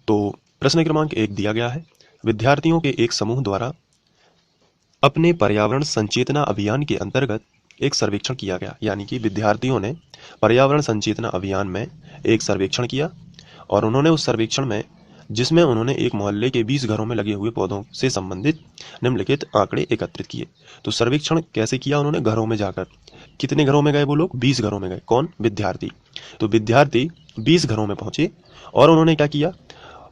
तो प्रश्न क्रमांक 1 दिया गया है, विद्यार्थियों के एक समूह द्वारा अपने पर्यावरण संचेतना अभियान के अंतर्गत एक सर्वेक्षण किया गया। यानी कि विद्यार्थियों ने पर्यावरण संचेतना अभियान में एक सर्वेक्षण किया और उन्होंने उस सर्वेक्षण में, जिसमें उन्होंने एक मोहल्ले के 20 घरों में लगे हुए पौधों से संबंधित निम्नलिखित आंकड़े एकत्रित किए। तो सर्वेक्षण कैसे किया उन्होंने? घरों में जाकर। कितने घरों में गए वो लोग? 20 घरों में गए। कौन? विद्यार्थी। तो विद्यार्थी 20 घरों में पहुंचे और उन्होंने क्या किया?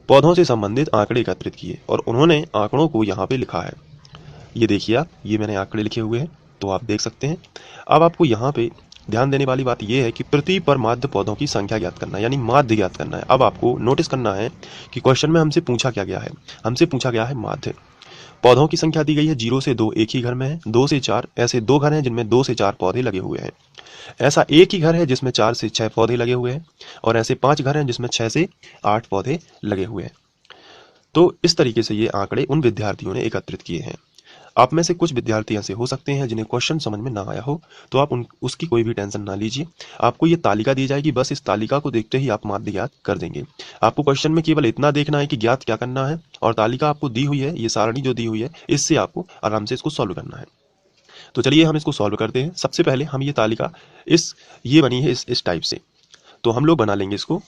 पौधों से संबंधित आंकड़े एकत्रित किए और उन्होंने आंकड़ों को यहाँ पे लिखा है। ये देखिए आप, ये मैंने आंकड़े लिखे हुए हैं, तो आप देख सकते हैं। अब आपको यहाँ पे ध्यान देने वाली बात यह है कि पृथ्वी पर माध्य पौधों की संख्या ज्ञात करना है, यानी माध्य ज्ञात करना है। अब आपको नोटिस करना है कि क्वेश्चन में हमसे पूछा क्या गया है। हमसे पूछा गया है माध्य। पौधों की संख्या दी गई है 0 से 2 एक ही घर में है, 2 से 4 ऐसे 2 घर हैं जिनमें 2 से 4 पौधे लगे हुए हैं, ऐसा एक ही घर है जिसमें 4 से 6 पौधे लगे हुए हैं, और ऐसे 5 घर हैं जिसमें 6 से 8 पौधे लगे हुए हैं। तो इस तरीके से ये आंकड़े उन विद्यार्थियों ने एकत्रित किए हैं। आप में से कुछ विद्यार्थी ऐसे हो सकते हैं जिन्हें क्वेश्चन समझ में ना आया हो, तो आप उसकी कोई भी टेंशन ना लीजिए। आपको ये तालिका दी जाएगी, बस इस तालिका को देखते ही आप माध्य ज्ञात कर देंगे। आपको क्वेश्चन में केवल इतना देखना है कि ज्ञात क्या करना है, और तालिका आपको दी हुई है, ये सारणी जो दी हुई है, इससे आपको आराम से इसको सॉल्व करना है। तो चलिए हम इसको सॉल्व करते हैं। सबसे पहले हम ये तालिका ये बनी है इस टाइप से, तो हम लोग बना लेंगे इसको।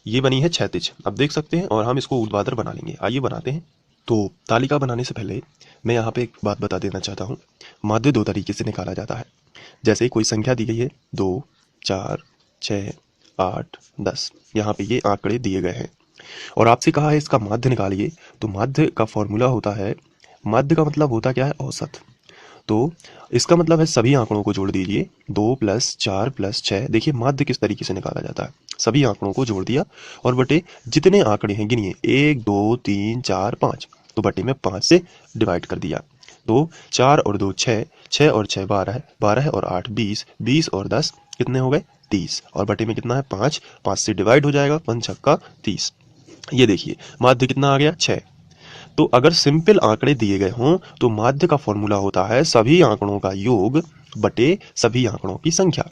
ये बनी है क्षैतिज, अब देख सकते हैं, और हम इसको ऊर्ध्वाधर बना लेंगे। आइए बनाते हैं। तो तालिका बनाने से पहले मैं यहाँ पे एक बात बता देना चाहता हूँ। माध्य 2 तरीके से निकाला जाता है। जैसे कोई संख्या दी गई है 2, 4, 6, 8, 10, यहाँ पे ये आंकड़े दिए गए हैं और आपसे कहा है इसका माध्य निकालिए। तो माध्य का फॉर्मूला होता है, माध्य का मतलब होता क्या है? औसत। तो इसका मतलब है सभी आंकड़ों को जोड़ दीजिए, 2 + 4 + 6। देखिए माध्य किस तरीके से निकाला जाता है, सभी आंकड़ों को जोड़ दिया और बटे जितने आंकड़े हैं गिनिए, 1, 2, 3, 4, 5, तो बटे में 5 से डिवाइड कर दिया। तो 4 और 2 6, 6 और 6 12, 12 और 8 20, 20 और 10 कितने हो गए? 30, और बटे में कितना है? 5, 5 से डिवाइड हो जाएगा, 5 छक्का 30। ये देखिए माध्य कितना आ गया? 6। तो अगर सिंपल आंकड़े दिए गए हों तो माध्य का फॉर्मूला होता है सभी आंकड़ों का योग बटे सभी आंकड़ों की संख्या।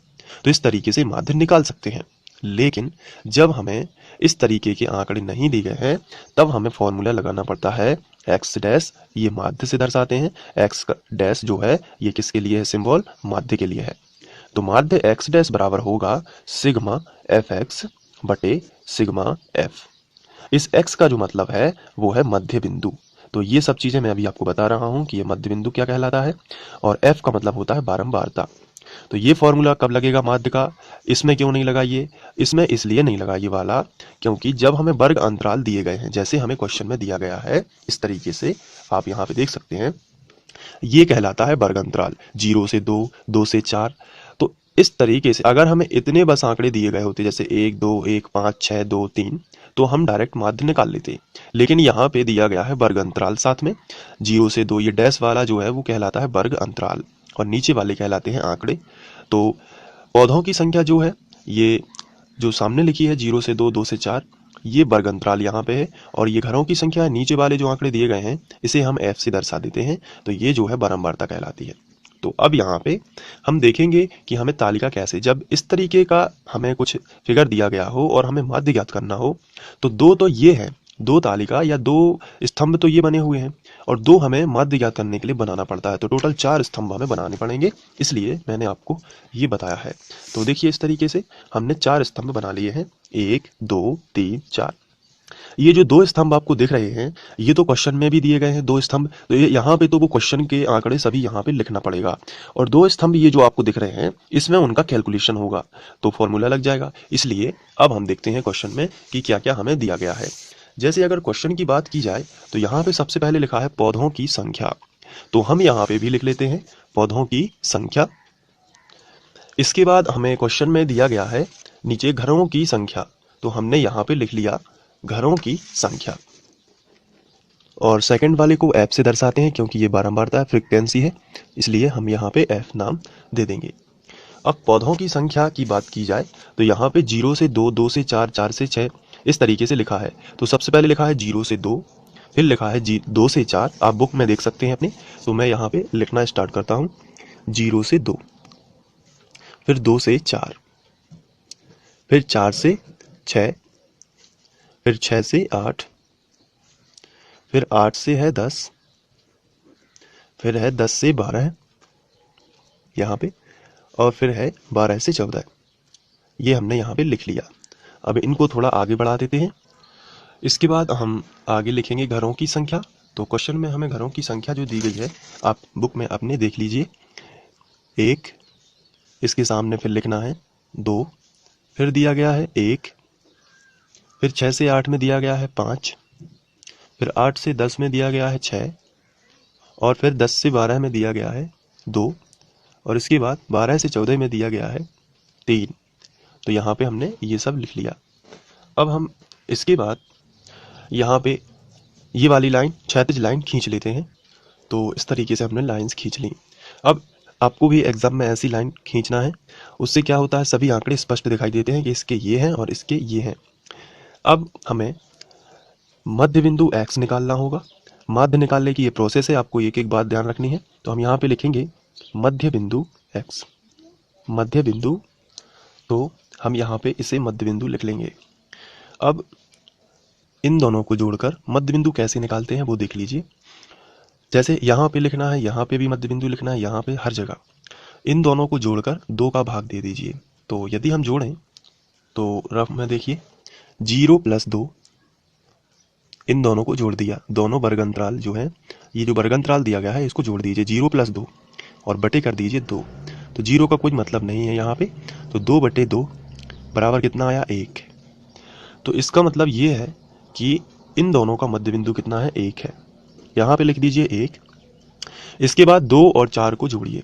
तो इस तरीके से माध्य निकाल सकते हैं। लेकिन जब हमें इस तरीके के आंकड़े नहीं दिए गए हैं, तब हमें फॉर्मूला लगाना पड़ता है एक्स डैश, ये माध्य से दर्शाते हैं। एक्स डैश जो है ये किसके लिए है? सिंबल माध्य के लिए है। तो माध्य एक्स डैश बराबर होगा सिग्मा एफ एक्स बटे सिग्मा एफ। इस x का जो मतलब है वो है मध्य बिंदु। तो ये सब चीजें मैं अभी आपको बता रहा हूं कि ये मध्य बिंदु क्या कहलाता है, और f का मतलब होता है बारंबारता। तो ये फॉर्मूला कब लगेगा माध्य का? इसमें क्यों नहीं लगा ये? इसमें इसलिए नहीं लगा ये वाला क्योंकि जब हमें वर्ग अंतराल दिए गए हैं, जैसे हमें क्वेश्चन में दिया गया है इस तरीके से, आप यहाँ पे देख सकते हैं, ये कहलाता है वर्ग अंतराल। 0 से 2, 2 से 4। तो इस तरीके से अगर हमें इतने बस आंकड़े दिए गए होते, जैसे 1 2 1 5 6 2 3, तो हम डायरेक्ट माध्य निकाल लेते। लेकिन यहाँ पे दिया गया है वर्ग अंतराल साथ में। 0 से 2 ये डैश वाला जो है वो कहलाता है वर्ग अंतराल, और नीचे वाले कहलाते हैं आंकड़े। तो पौधों की संख्या जो है, ये जो सामने लिखी है 0 से 2, 2 से 4, ये वर्ग अंतराल यहाँ पे है, और ये घरों की संख्या है। नीचे वाले जो आंकड़े दिए गए हैं इसे हम f से दर्शा देते हैं, तो ये जो है बारंबारता कहलाती है। तो अब यहाँ पे हम देखेंगे कि हमें तालिका कैसे, जब इस तरीके का हमें कुछ फिगर दिया गया हो और हमें माध्य ज्ञात करना हो, तो दो तो ये है, दो तालिका या दो स्तंभ तो ये बने हुए हैं, और दो हमें माध्य ज्ञात करने के लिए बनाना पड़ता है। तो टोटल 4 स्तंभ हमें बनाने पड़ेंगे, इसलिए मैंने आपको ये बताया है। तो देखिए इस तरीके से हमने 4 स्तंभ बना लिए हैं, 1 2 3 4। ये जो 2 स्तंभ आपको दिख रहे हैं, ये तो क्वेश्चन में भी दिए गए हैं 2 स्तंभ। तो ये यहाँ पे तो वो क्वेश्चन के आंकड़े सभी यहाँ पे लिखना पड़ेगा, और 2 स्तंभ ये जो आपको दिख रहे हैं इसमें उनका कैलकुलेशन होगा, तो फॉर्मूला लग जाएगा। इसलिए अब हम देखते हैं क्वेश्चन में कि क्या क्या हमें दिया गया है। जैसे अगर क्वेश्चन की बात की जाए तो यहाँ पे सबसे पहले लिखा है पौधों की संख्या, तो हम यहाँ पे भी लिख लेते हैं पौधों की संख्या। इसके बाद हमें क्वेश्चन में दिया गया है नीचे घरों की संख्या, तो हमने यहाँ पे लिख लिया घरों की संख्या, और सेकंड वाले को एफ से दर्शाते हैं क्योंकि ये बारंबारता है, फ्रीक्वेंसी है, इसलिए हम यहाँ पे एफ नाम दे देंगे। अब पौधों की संख्या की बात की जाए तो यहाँ पे 0 से 2, 2 से 4, 4 से 6 इस तरीके से लिखा है। तो सबसे पहले लिखा है 0 से 2, फिर लिखा है 2 से 4, आप बुक में देख सकते हैं अपने। तो मैं यहाँ पे लिखना स्टार्ट करता हूँ, 0 से 2, फिर 2 से 4, फिर 4 से 6, फिर 6 से 8, फिर 8 से है 10, फिर है 10 से 12 यहाँ पे, और फिर है 12 से 14। ये हमने यहाँ पे लिख लिया। अब इनको थोड़ा आगे बढ़ा देते हैं। इसके बाद हम आगे लिखेंगे घरों की संख्या। तो क्वेश्चन में हमें घरों की संख्या जो दी गई है, आप बुक में अपने देख लीजिए। 1, इसके सामने फिर लिखना है 2, फिर दिया गया है 1, फिर 6 से 8 में दिया गया है 5, फिर 8 से 10 में दिया गया है 6, और फिर 10 से 12 में दिया गया है 2, और इसके बाद 12 से 14 में दिया गया है 3। तो यहाँ पे हमने ये सब लिख लिया। अब हम इसके बाद यहाँ पे ये वाली लाइन, क्षैतिज लाइन खींच लेते हैं। तो इस तरीके से हमने लाइंस खींच ली। अब आपको भी एग्जाम में ऐसी लाइन खींचना है, उससे क्या होता है, सभी आंकड़े स्पष्ट दिखाई देते हैं कि इसके ये हैं और इसके ये हैं। अब हमें मध्य बिंदु x निकालना होगा। माध्य निकालने की ये प्रोसेस है, आपको एक एक बात ध्यान रखनी है। तो हम यहाँ पे लिखेंगे मध्य बिंदु x, मध्य बिंदु, तो हम यहाँ पे इसे मध्य बिंदु लिख लेंगे। अब इन दोनों को जोड़कर मध्य बिंदु कैसे निकालते हैं वो देख लीजिए। जैसे यहाँ पे लिखना है, यहाँ पे भी मध्य बिंदु लिखना है, यहाँ पे हर जगह इन दोनों को जोड़कर 2 का भाग दे दीजिए। तो यदि हम जोड़ें तो रफ में देखिए 0 + 2, इन दोनों को जोड़ दिया। दोनों वर्गंतराल जो है, ये जो वर्गंतराल दिया गया है इसको जोड़ दीजिए 0 + 2 और बटे कर दीजिए 2। तो 0 का कोई मतलब नहीं है यहाँ पे, तो 2/2 बराबर कितना आया, 1। तो इसका मतलब ये है कि इन दोनों का मध्य बिंदु कितना है, 1 है। यहाँ पे लिख दीजिए 1। इसके बाद 2 और 4 को जोड़िए,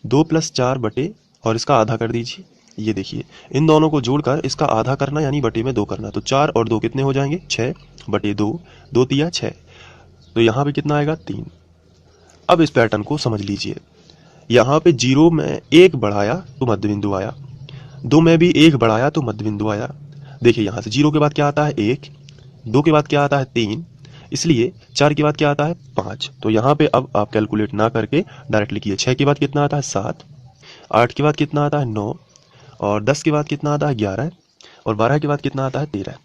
2 + 4 बटे और इसका आधा कर दीजिए। ये देखिए इन दोनों को जोड़कर इसका आधा करना यानी बटे में 2 करना। तो 4 और 2 कितने हो जाएंगे, 6/2, 2 तिया 6। तो यहाँ पे कितना आएगा, 3। अब इस पैटर्न को समझ लीजिए। यहाँ पे 0 में 1 बढ़ाया तो मध्य बिंदु आया, 2 में भी 1 बढ़ाया तो मध्य बिंदु आया। देखिए यहाँ से 0 के बाद क्या आता है, 1, 2 के बाद क्या आता है, 3, इसलिए 4 के बाद क्या आता है, 5। तो यहाँ पे अब आप कैलकुलेट ना करके डायरेक्ट लिखिए। 6 के बाद कितना आता है, 7, 8 के बाद कितना आता है, 9, और 10 के बाद कितना आता है, 11, और 12 के बाद कितना आता है, 13।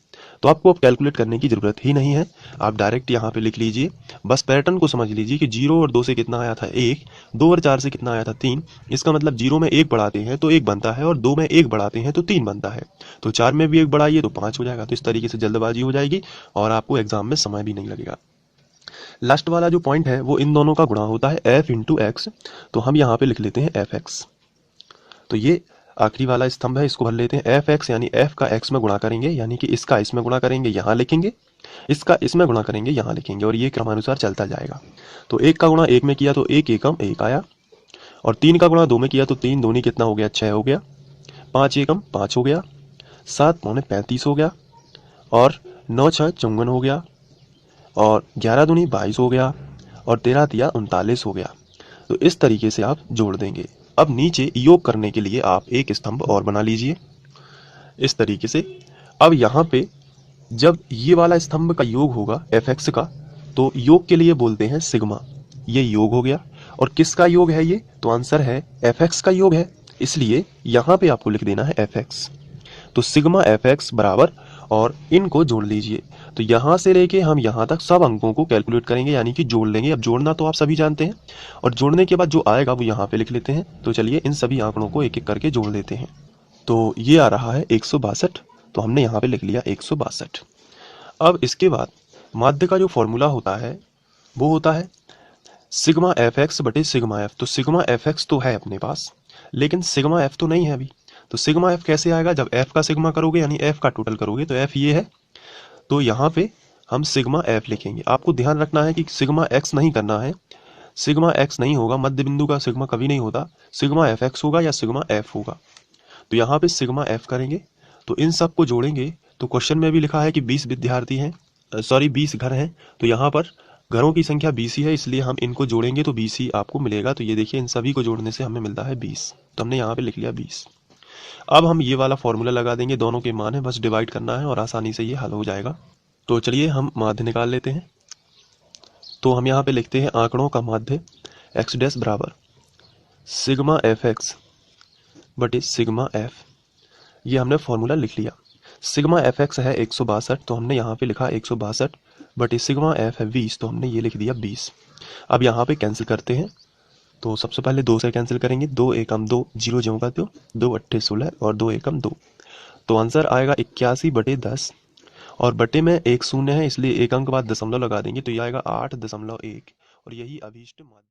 तो आपको अब कैलकुलेट करने की ज़रूरत ही नहीं है, आप डायरेक्ट यहाँ पे लिख लीजिए। बस पैटर्न को समझ लीजिए कि 0 और 2 से कितना आया था, 1, 2 और 4 से कितना आया था, 3। इसका मतलब 0 में 1 बढ़ाते हैं तो 1 बनता है, और 2 में 1 बढ़ाते हैं तो 3 बनता है। तो 4 में भी 1 बढ़ाइए तो 5 हो जाएगा। तो इस तरीके से जल्दबाजी हो जाएगी और आपको एग्जाम में समय भी नहीं लगेगा। लास्ट वाला जो पॉइंट है वो इन दोनों का गुणा होता है f × x। तो हम यहाँ पे लिख लेते हैं fx। तो ये आखिरी वाला स्तंभ है, इसको भर लेते हैं। fx यानी f का x में गुणा करेंगे, यानी कि इसका इसमें गुणा करेंगे, यहाँ लिखेंगे, इसका इसमें गुणा करेंगे, यहाँ लिखेंगे, और ये क्रमानुसार चलता जाएगा। तो 1 का गुणा 1 में किया तो 1 एकम 1 आया, और 3 का गुणा 2 में किया तो 3 दूनी कितना हो गया, 6 हो गया, 5 एकम 5 हो गया, 7 पौने 35 हो गया, और 9 6 54 हो गया, और 11 दूनी 22 हो गया, और 13 तिया 39 हो गया। तो इस तरीके से आप जोड़ देंगे। अब नीचे योग करने के लिए आप एक स्तंभ और बना लीजिए इस तरीके से। अब यहाँ पे जब ये वाला स्तंभ का योग होगा fx का, तो योग के लिए बोलते हैं सिग्मा। ये योग हो गया, और किसका योग है ये, तो आंसर है fx का योग है, इसलिए यहाँ पे आपको लिख देना है fx। तो सिग्मा fx बराबर, और इनको जोड़ लीजिए। तो यहाँ से लेके हम यहाँ तक सब अंकों को कैलकुलेट करेंगे, यानी कि जोड़ लेंगे। अब जोड़ना तो आप सभी जानते हैं, और जोड़ने के बाद जो आएगा वो यहाँ पे लिख लेते हैं। तो चलिए इन सभी आंकड़ों को एक एक करके जोड़ देते हैं। तो ये आ रहा है 162, तो हमने यहाँ पे लिख लिया 162। अब इसके बाद माध्य का जो फॉर्मूला होता है वो होता है सिग्मा fx बटे सिग्मा f। तो सिग्मा fx तो है अपने पास, लेकिन सिग्मा f तो नहीं है अभी। तो सिग्मा f कैसे आएगा, जब f का सिग्मा करोगे यानी f का टोटल करोगे, तो f ये है, तो यहाँ पे हम सिग्मा f लिखेंगे। आपको ध्यान रखना है कि सिग्मा x नहीं करना है, सिग्मा x नहीं होगा, मध्य बिंदु का सिग्मा कभी नहीं होता, सिग्मा fx होगा या सिग्मा f होगा। तो यहाँ पे सिग्मा f करेंगे, तो इन सब को जोड़ेंगे। तो क्वेश्चन में भी लिखा है कि 20 विद्यार्थी हैं, 20 घर हैं, तो यहाँ पर घरों की संख्या 20 ही है, इसलिए हम इनको जोड़ेंगे तो 20 ही आपको मिलेगा। तो ये देखिए इन सभी को जोड़ने से हमें मिलता है 20, तो हमने यहाँ पे लिख लिया 20। अब हम ये वाला फॉर्मूला लगा देंगे, दोनों के मान है, बस डिवाइड करना है और आसानी से ये हल हो जाएगा। तो चलिए हम माध्य निकाल लेते हैं। तो हम यहाँ पे लिखते हैं आंकड़ों का माध्य x डैश बराबर सिग्मा fx बटे सिग्मा f। ये हमने फॉर्मूला लिख लिया। सिग्मा fx है 162, तो हमने यहाँ पे लिखा 162 बटे सिग्मा एफ है 20, तो हमने ये लिख दिया 20। अब यहाँ पे कैंसिल करते हैं, तो सबसे पहले 2 से कैंसिल करेंगे, 2 एकम 2, 0 ज्यों का त्यों, 2 अट्ठे 16 और 2 एकम 2, तो आंसर आएगा 81/10। और बटे में एक शून्य है, इसलिए एक अंक बाद दशमलव लगा देंगे, तो ये आएगा 8.1, और यही अभीष्ट माध्य